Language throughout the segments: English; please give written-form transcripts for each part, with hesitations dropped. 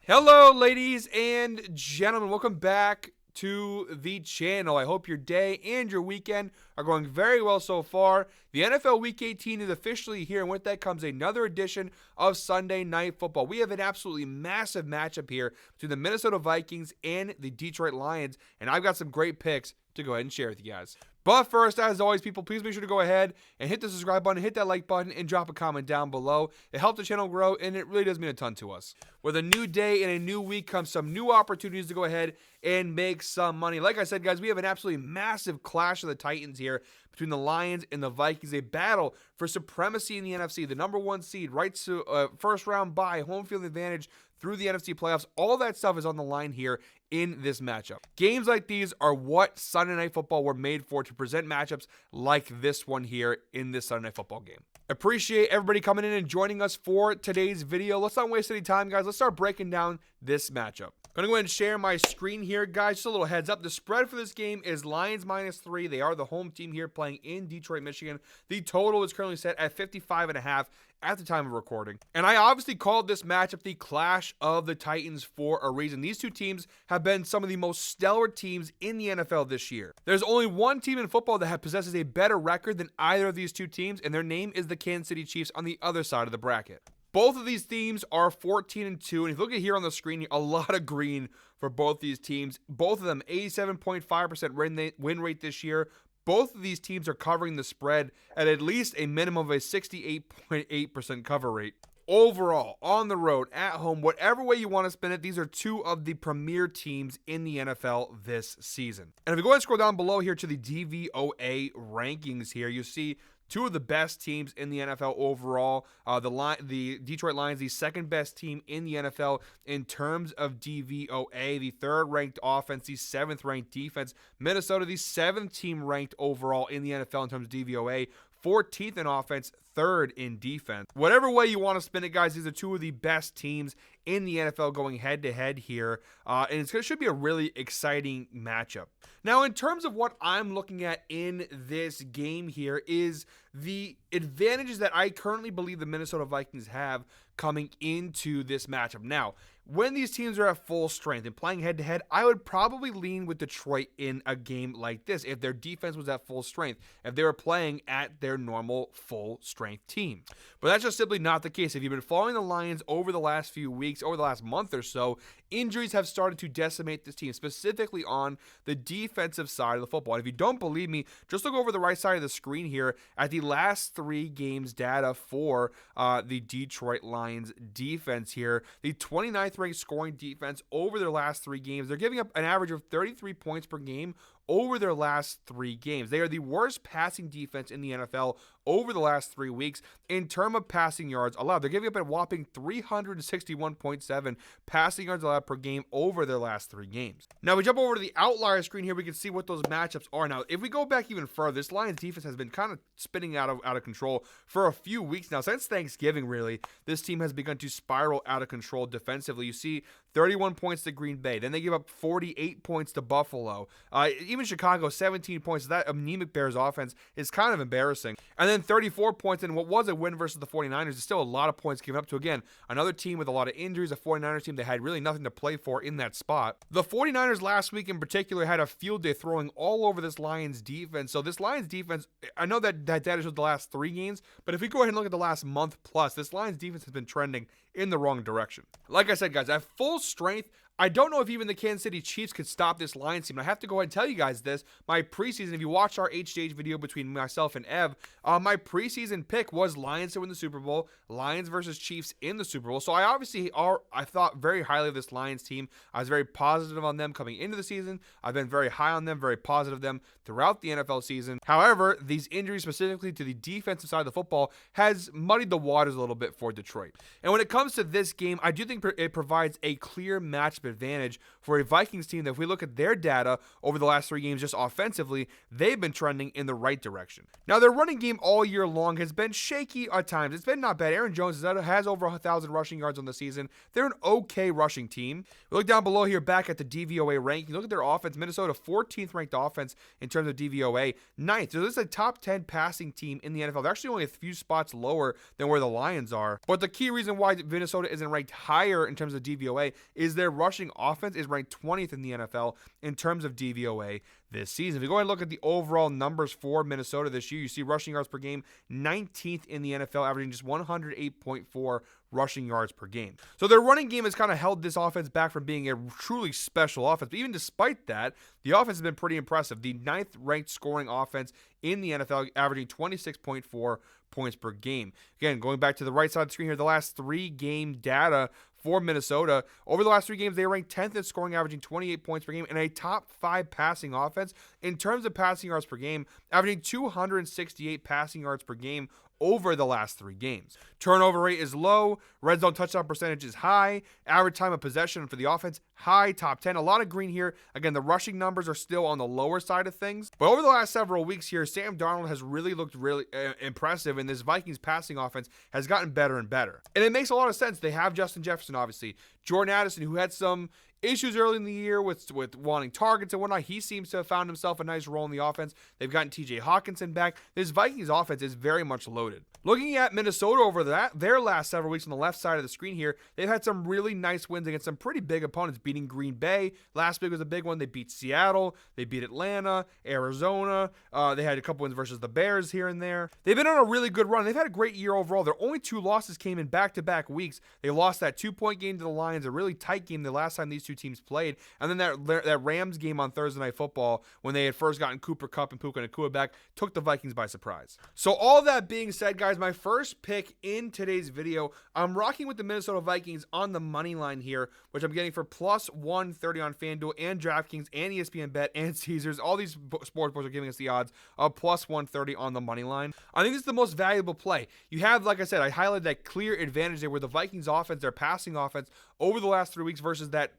Hello, ladies and gentlemen. Welcome back to the channel. I hope your day and your weekend are going very well so far. The NFL Week 18 is officially here, and with that comes another edition of Sunday Night Football. We have an absolutely massive matchup here between the Minnesota Vikings and the Detroit Lions, and I've got some great picks to go ahead and share with you guys. But first, as always, people, please make sure to go ahead and hit the subscribe button, hit that like button, and drop a comment down below. It helps the channel grow, and it really does mean a ton to us. With a new day and a new week comes some new opportunities to go ahead and make some money. Like I said, guys, we have an absolutely massive clash of the Titans here between the Lions and the Vikings. A battle for supremacy in the NFC, the number one seed, right to first round bye, home field advantage through the NFC playoffs. All that stuff is on the line here in this matchup. Games like these are what Sunday Night Football were made for, to present matchups like this one here in this Sunday Night Football game. Appreciate everybody coming in and joining us for today's video. Let's not waste any time, guys. Let's start breaking down this matchup. I'm going to go ahead and share my screen here, guys. Just a little heads up. The spread for this game is Lions -3. They are the home team here playing in Detroit, Michigan. The total is currently set at 55.5 at the time of recording. And I obviously called this matchup the Clash of the Titans for a reason. These two teams have been some of the most stellar teams in the NFL this year. There's only one team in football that possesses a better record than either of these two teams, and their name is the Kansas City Chiefs on the other side of the bracket. Both of these teams are 14-2, and if you look at here on the screen, a lot of green for both these teams. Both of them 87.5% win rate this year. Both of these teams are covering the spread at least a minimum of a 68.8% cover rate. Overall, on the road, at home, whatever way you want to spin it, these are two of the premier teams in the NFL this season. And if you go ahead and scroll down below here to the DVOA rankings here, you see two of the best teams in the NFL overall. The Detroit Lions, the second best team in the NFL in terms of DVOA, the third ranked offense, the seventh ranked defense. Minnesota, the seventh team ranked overall in the NFL in terms of DVOA. 14th in offense, third in defense. Whatever way you want to spin it, guys, these are two of the best teams in the NFL going head-to-head here, and it should be a really exciting matchup. Now, in terms of what I'm looking at in this game here is the advantages that I currently believe the Minnesota Vikings have coming into this matchup. Now, when these teams are at full strength and playing head-to-head, I would probably lean with Detroit in a game like this if their defense was at full strength, if they were playing at their normal full-strength team. But that's just simply not the case. If you've been following the Lions over the last few weeks, over the last month or so, injuries have started to decimate this team, specifically on the defensive side of the football. And if you don't believe me, just look over the right side of the screen here at the last 3 games data for the Detroit Lions defense here. The 29th ranked scoring defense over their last 3 games. They're giving up an average of 33 points per game over their last 3 games. They are the worst passing defense in the NFL over the last 3 weeks in terms of passing yards allowed. They're giving up a whopping 361.7 passing yards allowed per game over their last 3 games. Now, we jump over to the outlier screen here. We can see what those matchups are. Now, if we go back even further, this Lions defense has been kind of spinning out of control for a few weeks now. Since Thanksgiving, really, this team has begun to spiral out of control defensively. You see 31 points to Green Bay. Then they give up 48 points to Buffalo. Even Chicago, 17 points. That anemic Bears offense is kind of embarrassing. And then 34 points in what was a win versus the 49ers. Is still a lot of points given up to, again, another team with a lot of injuries, a 49ers team that had really nothing to play for in that spot. The 49ers last week in particular had a field day throwing all over this Lions defense. So this Lions defense, I know that data shows the last 3 games, but if we go ahead and look at the last month plus, this Lions defense has been trending in the wrong direction. Like I said, guys, at full strength, I don't know if even the Kansas City Chiefs could stop this Lions team. I have to go ahead and tell you guys this. My preseason, if you watched our HJH video between myself and Ev, my preseason pick was Lions to win the Super Bowl, Lions versus Chiefs in the Super Bowl. So I thought very highly of this Lions team. I was very positive on them coming into the season. I've been very high on them, very positive of them throughout the NFL season. However, these injuries specifically to the defensive side of the football has muddied the waters a little bit for Detroit. And when it comes to this game, I do think it provides a clear match massive advantage for a Vikings team that if we look at their data over the last 3 games just offensively, they've been trending in the right direction. Now, their running game all year long has been shaky at times. It's been not bad. Aaron Jones has over 1,000 rushing yards on the season. They're an okay rushing team. We look down below here back at the DVOA ranking. Look at their offense. Minnesota, 14th ranked offense in terms of DVOA, 9th. So this is a top 10 passing team in the NFL. They're actually only a few spots lower than where the Lions are. But the key reason why Minnesota isn't ranked higher in terms of DVOA is their rushing offense is ranked 20th in the NFL in terms of DVOA this season. If you go ahead and look at the overall numbers for Minnesota this year, you see rushing yards per game 19th in the NFL, averaging just 108.4 rushing yards per game. So their running game has kind of held this offense back from being a truly special offense. But even despite that, the offense has been pretty impressive. The 9th ranked scoring offense in the NFL, averaging 26.4 points per game. Again, going back to the right side of the screen here, the last 3 game data for Minnesota. Over the last 3 games, they ranked 10th in scoring, averaging 28 points per game, and a top 5 passing offense in terms of passing yards per game, averaging 268 passing yards per game over the last 3 games. Turnover rate is low. Red zone touchdown percentage is high. Average time of possession for the offense, high, top 10. A lot of green here. Again, the rushing numbers are still on the lower side of things. But over the last several weeks here, Sam Darnold has really looked impressive, and this Vikings passing offense has gotten better and better. And it makes a lot of sense. They have Justin Jefferson, obviously. Jordan Addison, who had some issues early in the year with wanting targets and whatnot. He seems to have found himself a nice role in the offense. They've gotten TJ Hawkinson back. This Vikings offense is very much loaded. Looking at Minnesota over their last several weeks on the left side of the screen here, they've had some really nice wins against some pretty big opponents, beating Green Bay. Last week was a big one. They beat Seattle. They beat Atlanta, Arizona. They had a couple wins versus the Bears here and there. They've been on a really good run. They've had a great year overall. Their only 2 losses came in back-to-back weeks. They lost that 2-point game to the Lions, a really tight game the last time these 2 teams played, and then that Rams game on Thursday Night Football when they had first gotten Cooper Kupp and Puka Nacua back took the Vikings by surprise. So all that being said, guys, my first pick in today's video, I'm rocking with the Minnesota Vikings on the money line here, which I'm getting for plus 130 on FanDuel and DraftKings and ESPN Bet and Caesars. All these sports books are giving us the odds of plus 130 on the money line. I think this is the most valuable play. You have, like I said, I highlighted that clear advantage there where the Vikings offense, their passing offense over the last 3 weeks versus that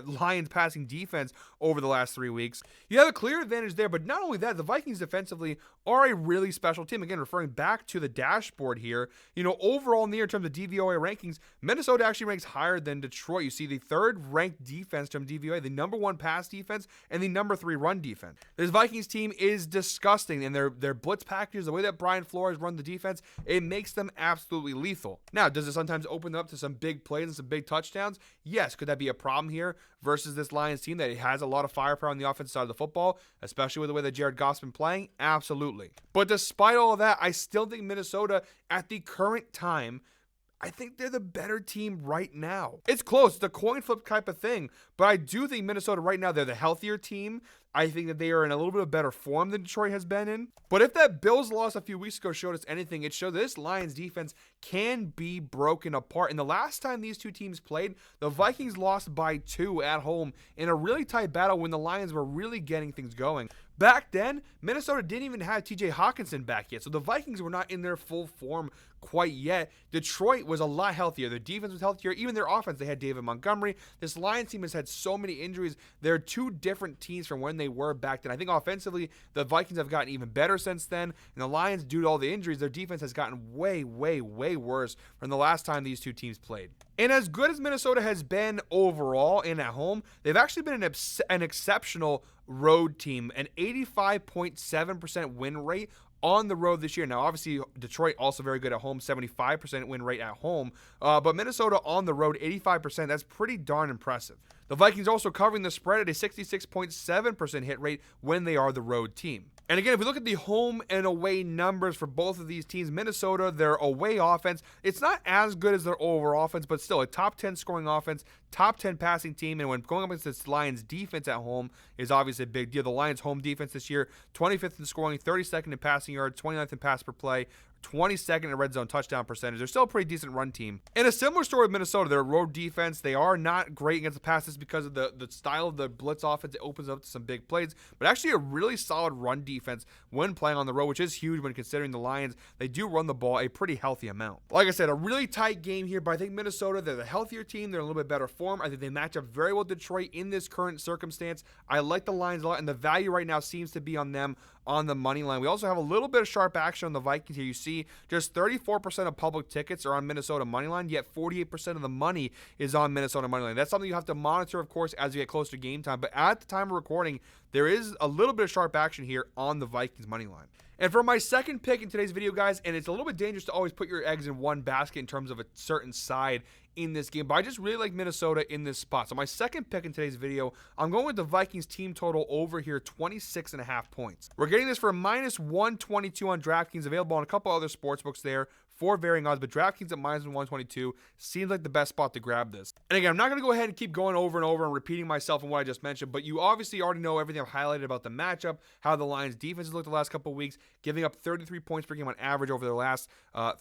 Lions passing defense over the last 3 weeks. You have a clear advantage there, but not only that, the Vikings defensively are a really special team. Again, referring back to the dashboard here, overall in terms of DVOA rankings, Minnesota actually ranks higher than Detroit. You see the 3rd ranked defense from DVOA, the number 1 pass defense, and the number 3 run defense. This Vikings team is disgusting, and their blitz packages, the way that Brian Flores run the defense, it makes them absolutely lethal. Now, does it sometimes open up to some big plays and some big touchdowns? Yes. Could that be a problem here versus this Lions team that has a lot of firepower on the offensive side of the football, especially with the way that Jared Goff's been playing? Absolutely. But despite all of that, I still think Minnesota, at the current time, I think they're the better team right now. It's close. It's a coin flip type of thing. But I do think Minnesota right now, they're the healthier team. I think that they are in a little bit of better form than Detroit has been in. But if that Bills loss a few weeks ago showed us anything, it showed this Lions defense can be broken apart. And the last time these 2 teams played, the Vikings lost by 2 at home in a really tight battle when the Lions were really getting things going. Back then, Minnesota didn't even have TJ Hawkinson back yet, so the Vikings were not in their full form quite yet. Detroit was a lot healthier. Their defense was healthier. Even their offense, they had David Montgomery. This Lions team has had so many injuries. They're 2 different teams from when they were back then. I think offensively, the Vikings have gotten even better since then, and the Lions, due to all the injuries, their defense has gotten way, way, way worse from the last time these 2 teams played. And as good as Minnesota has been overall and at home, they've actually been an exceptional road team, an 85.7% win rate on the road this year. Now, obviously, Detroit also very good at home, 75% win rate at home. But Minnesota on the road, 85%. That's pretty darn impressive. The Vikings also covering the spread at a 66.7% hit rate when they are the road team. And again, if we look at the home and away numbers for both of these teams, Minnesota, their away offense, it's not as good as their overall offense, but still a top 10 scoring offense, top 10 passing team. And when going up against this Lions defense at home is obviously a big deal. The Lions home defense this year, 25th in scoring, 32nd in passing yards, 29th in pass per play, 22nd in red zone touchdown percentage. They're still a pretty decent run team. And a similar story with Minnesota. Their road defense, they are not great against the passes because of the style of the blitz offense. It opens up to some big plays, but actually a really solid run defense when playing on the road, which is huge when considering the Lions. They do run the ball a pretty healthy amount. Like I said, a really tight game here, but I think Minnesota, they're the healthier team. They're in a little bit better form. I think they match up very well with Detroit in this current circumstance. I like the Lions a lot, and the value right now seems to be on them on the money line. We also have a little bit of sharp action on the Vikings here. You see just 34% of public tickets are on Minnesota money line, yet 48% of the money is on Minnesota money line. That's something you have to monitor, of course, as you get closer to game time. But at the time of recording, there is a little bit of sharp action here on the Vikings money line. And for my second pick in today's video, guys, and it's a little bit dangerous to always put your eggs in one basket in terms of a certain side in this game, but I just really like Minnesota in this spot. So my second pick in today's video, I'm going with the Vikings team total over here, 26.5 points. We're getting this for -122 on DraftKings, available on a couple other sportsbooks there for varying odds, but DraftKings at -122 seems like the best spot to grab this. And again, I'm not going to go ahead and keep going over and over and repeating myself in what I just mentioned, but you obviously already know everything I've highlighted about the matchup, how the Lions defense has looked the last couple of weeks, giving up 33 points per game on average over their last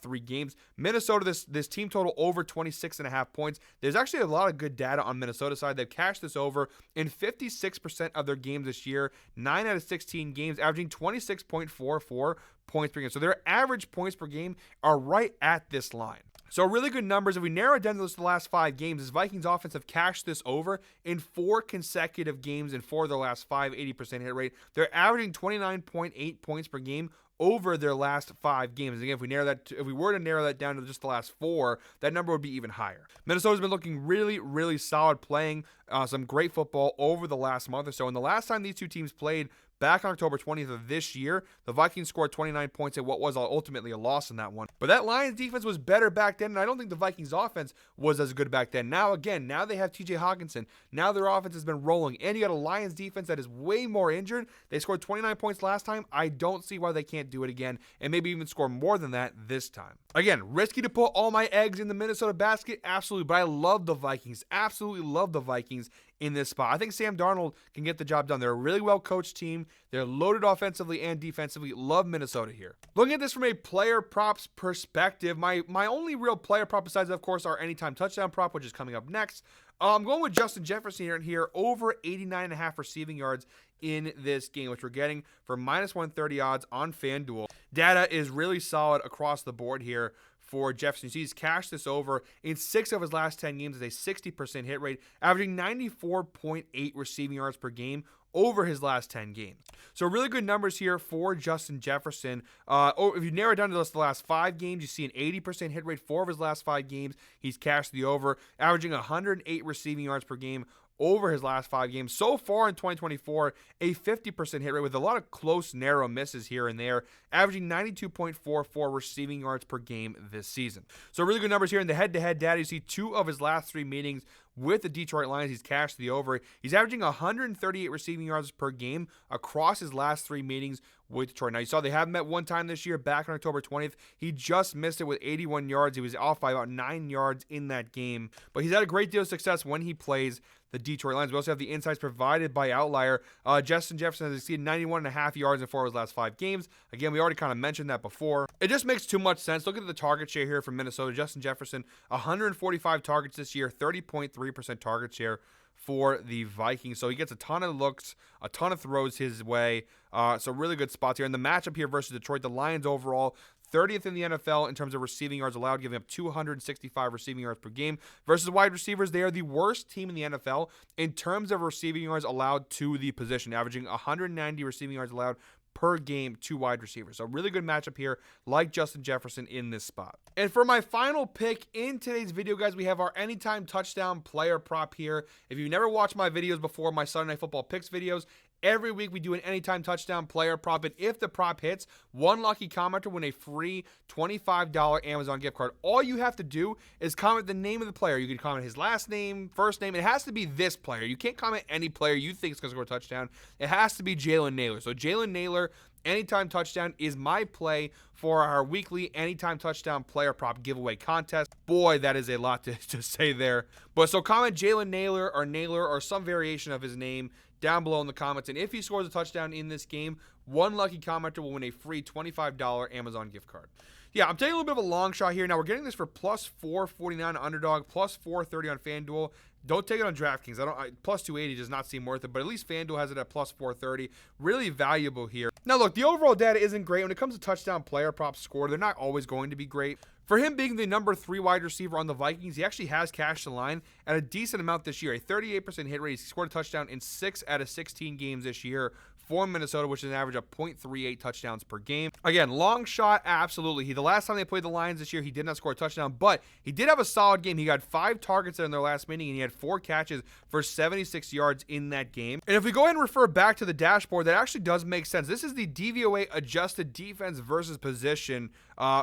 3 games. Minnesota, this team total over 26.5 points. There's actually a lot of good data on Minnesota's side. They've cashed this over in 56% of their games this year, 9 out of 16 games, averaging 26.44 points per game. So their average points per game are right at this line. So really good numbers. If we narrow it down to the last 5 games, this Vikings offense have cashed this over in 4 consecutive games and 4 of their last 5, 80% hit rate. They're averaging 29.8 points per game over their last 5 games. And again, if we were to narrow that down to just the last 4, that number would be even higher. Minnesota's been looking really, really solid, playing some great football over the last month or so. And the last time these two teams played, back on October 20th of this year, the Vikings scored 29 points at what was ultimately a loss in that one. But that Lions defense was better back then, and I don't think the Vikings offense was as good back then. Now they have TJ Hawkinson. Now their offense has been rolling, and you got a Lions defense that is way more injured. They scored 29 points last time. I don't see why they can't do it again, and maybe even score more than that this time. Again, risky to put all my eggs in the Minnesota basket, absolutely, but I love the Vikings. Absolutely love the Vikings in this spot. I think Sam Darnold can get the job done. They're a really well-coached team. They're loaded offensively and defensively. Love Minnesota here. Looking at this from a player props perspective, my only real player prop besides, of course, our anytime touchdown prop, which is coming up next. I'm going with Justin Jefferson here over 89.5 receiving yards in this game, which we're getting for -130 odds on FanDuel. Data is really solid across the board here for Jefferson. He's cashed this over in 6 of his last 10 games at a 60% hit rate, averaging 94.8 receiving yards per game over his last 10 games. So really good numbers here for Justin Jefferson. If you narrow it down to the last 5 games, you see an 80% hit rate. 4 of his last 5 games, he's cashed the over, averaging 108 receiving yards per game over his last 5 games. So far in 2024, a 50% hit rate with a lot of close, narrow misses here and there, averaging 92.44 receiving yards per game this season. So really good numbers here in the head-to-head data. You see 2 of his last 3 meetings with the Detroit Lions, he's cashed the over. He's averaging 138 receiving yards per game across his last 3 meetings with Detroit. Now, you saw they have met one time this year back on October 20th. He just missed it with 81 yards. He was off by about 9 yards in that game. But he's had a great deal of success when he plays the Detroit Lions. We also have the insights provided by Outlier. Justin Jefferson has exceeded 91.5 yards in 4 of his last 5 games. Again, we already kind of mentioned that before. It just makes too much sense. Look at the target share here from Minnesota. Justin Jefferson, 145 targets this year, 30.3% target share for the Vikings. So he gets a ton of looks, a ton of throws his way. So really good spots here. And the matchup here versus Detroit, the Lions overall 30th in the NFL in terms of receiving yards allowed, giving up 265 receiving yards per game. Versus wide receivers, they are the worst team in the NFL in terms of receiving yards allowed to the position, averaging 190 receiving yards allowed per game to wide receivers. So really good matchup here, like Justin Jefferson in this spot. And for my final pick in today's video, guys, we have our anytime touchdown player prop here. If you've never watched my videos before, my Sunday Night Football picks videos, every week we do an anytime touchdown player prop, and if the prop hits, one lucky commenter will win a free $25 Amazon gift card. All you have to do is comment the name of the player. You can comment his last name, first name. It has to be this player. You can't comment any player you think is going to score a touchdown. It has to be Jalen Nailor. So Jalen Nailor, anytime touchdown, is my play for our weekly anytime touchdown player prop giveaway contest. Boy, that is a lot to say there. But so comment Jalen Nailor or some variation of his name down below in the comments, and if he scores a touchdown in this game, one lucky commenter will win a free $25 Amazon gift card. Yeah, I'm taking a little bit of a long shot here. Now, we're getting this for plus 449 on Underdog, plus 430 on FanDuel. Don't take it on DraftKings. Plus 280 does not seem worth it, but at least FanDuel has it at plus 430. Really valuable here. Now, look, the overall data isn't great. When it comes to touchdown player props scored, they're not always going to be great. For him being the number 3 wide receiver on the Vikings, he actually has cashed the line at a decent amount this year. A 38% hit rate. He scored a touchdown in 6 out of 16 games this year for Minnesota, which is an average of 0.38 touchdowns per game. Again, long shot, absolutely. The last time they played the Lions this year, he did not score a touchdown, but he did have a solid game. He got 5 targets in their last meeting, and he had 4 catches for 76 yards in that game. And if we go ahead and refer back to the dashboard, that actually does make sense. This is the DVOA adjusted defense versus position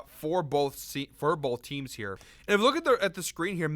for both teams here. And if we look at the screen here,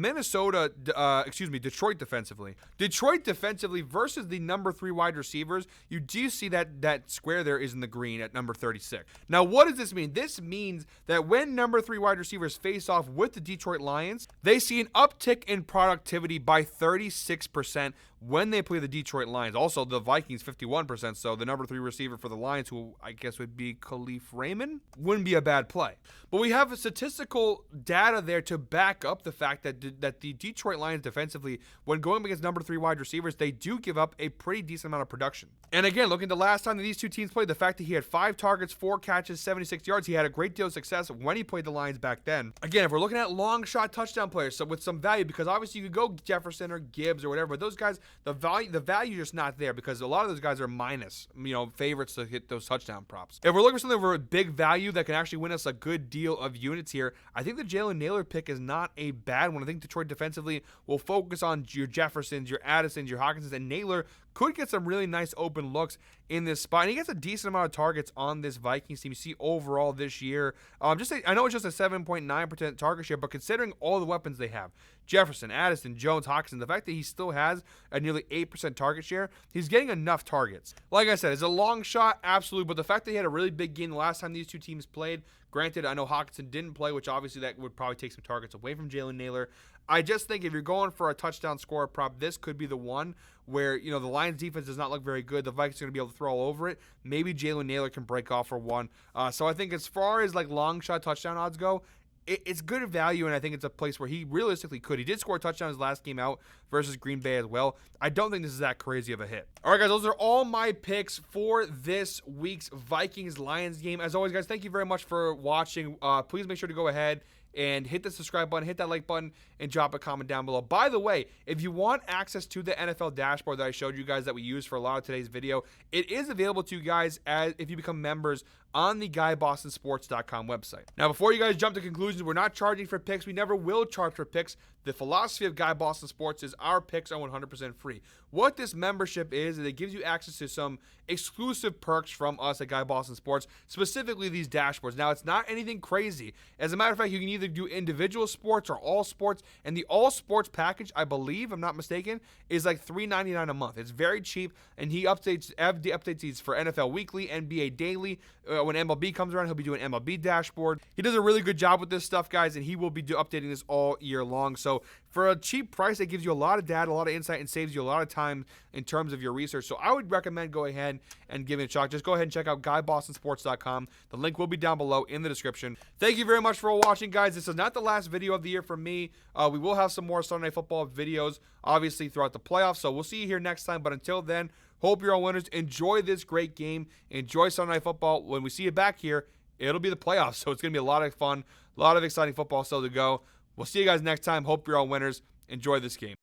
Detroit defensively. Detroit defensively versus the number 3 wide receivers, you do see that square there is in the green at number 36. Now, what does this mean? This means that when number 3 wide receivers face off with the Detroit Lions, they see an uptick in productivity by 36% when they play the Detroit Lions. Also, the Vikings 51%, so the number 3 receiver for the Lions, who I guess would be Khalif Raymond, wouldn't be a bad play. But we have statistical data there to back up the fact that the Detroit Lions defensively, when going against number 3 wide receivers, they do give up a pretty decent amount of production. And again, looking at the last time that these two teams played, the fact that he had 5 targets, 4 catches, 76 yards, he had a great deal of success when he played the Lions back then. Again, if we're looking at long shot touchdown players, so with some value, because obviously you could go Jefferson or Gibbs or whatever, but those guys, the value just not there, because a lot of those guys are minus, favorites to hit those touchdown props. If we're looking for something for a big value that can actually win us a good deal of units here, I think the Jalen Nailor pick is not a bad one. I think Detroit defensively will focus on your Jeffersons, your Addisons, your Hawkinsons, and Nailor could get some really nice open looks in this spot. And he gets a decent amount of targets on this Vikings team. You see overall this year, I know it's just a 7.9% target share, but considering all the weapons they have, Jefferson, Addison, Jones, Hawkinson, the fact that he still has a nearly 8% target share, he's getting enough targets. Like I said, it's a long shot, absolutely, but the fact that he had a really big game the last time these two teams played, granted, I know Hawkinson didn't play, which obviously that would probably take some targets away from Jalen Nailor. I just think if you're going for a touchdown scorer prop, this could be the one where, the Lions defense does not look very good. The Vikings are going to be able to throw all over it. Maybe Jalen Nailor can break off for one. So I think as far as like long shot touchdown odds go, it's good value, and I think it's a place where he realistically could. He did score a touchdown his last game out versus Green Bay as well. I don't think this is that crazy of a hit. All right, guys, those are all my picks for this week's Vikings-Lions game. As always, guys, thank you very much for watching. Please make sure to go ahead and hit the subscribe button, hit that like button, and drop a comment down below. By the way, if you want access to the NFL dashboard that I showed you guys that we used for a lot of today's video, it is available to you guys if you become members on the GuyBostonSports.com website. Now, before you guys jump to conclusions, we're not charging for picks. We never will charge for picks. The philosophy of Guy Boston Sports is our picks are 100% free. What this membership is it gives you access to some exclusive perks from us at Guy Boston Sports, specifically these dashboards. Now, it's not anything crazy. As a matter of fact, you can either do individual sports or all sports, and the all sports package, I believe, I'm not mistaken, is like $3.99 a month. It's very cheap, and he updates these for NFL Weekly, NBA Daily. When MLB comes around, he'll be doing MLB dashboard. He does a really good job with this stuff, guys, and he will be updating this all year long. So for a cheap price, it gives you a lot of data, a lot of insight, and saves you a lot of time in terms of your research. So I would recommend go ahead and give it a shot. Just go ahead and check out GuyBostonSports.com. The link will be down below in the description. Thank you very much for watching, guys. This is not the last video of the year for me. We will have some more Sunday Night Football videos, obviously, throughout the playoffs. So we'll see you here next time. But until then, hope you're all winners. Enjoy this great game. Enjoy Sunday Night Football. When we see you back here, it'll be the playoffs. So it's going to be a lot of fun, a lot of exciting football still to go. We'll see you guys next time. Hope you're all winners. Enjoy this game.